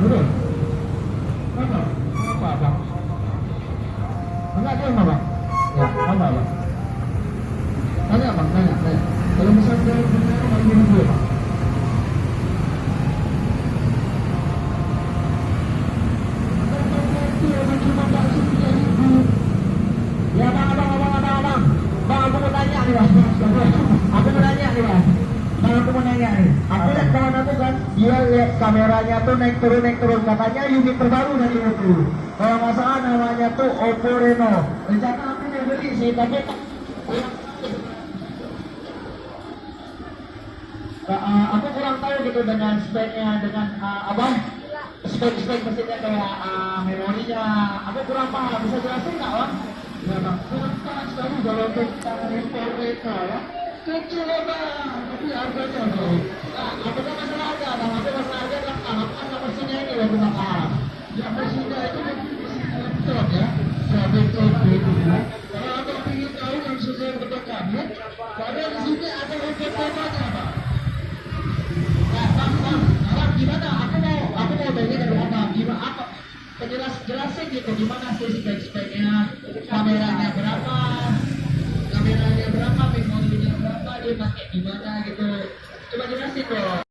betul. Apa? Apa, Bang? Enggak dia apa, Bang? Ya, apa, Bang? Tanya, Bang, tanya. Kalau misalnya benar, Bang, ini dulu, Bang. Ya bang, aku mau tanya nih bang. Aku mau nanya nih bang. Bang, aku mau nanya nih. Aku lihat kawan aku kan, dia lihat kameranya tuh naik turun. Katanya unit terbaru dari Oppo. Kalau nggak salah namanya tuh Oppo Reno. Rencana aku mau beli sih, tapi aku kurang tahu gitu dengan speknya, dengan abang spek mesinnya kayak memorinya. Aku kurang paham. Bisa jelasin nggak bang? Ya bang, kurang paham sekali kalau untuk impor mereka ya. Kecil ya bang, tapi harganya bang. Nah, aku kan masalah harga bang. Aku masalah harga bang. Apa mesinnya ini bang kurang paham? Ya mesinnya itu mesin laptop ya. Laptop gitu ya. Kalau abang ingin tahu yang sesuai kebutuhannya, pada di sini ada laptop-laptopnya bang. Gimana? Aku mau tanya dari abang. Gimana apa? Jelasin gitu gimana sih spek-speknya, kameranya berapa, memorinya berapa, dia pakai gimana gitu. Coba jelasin dong.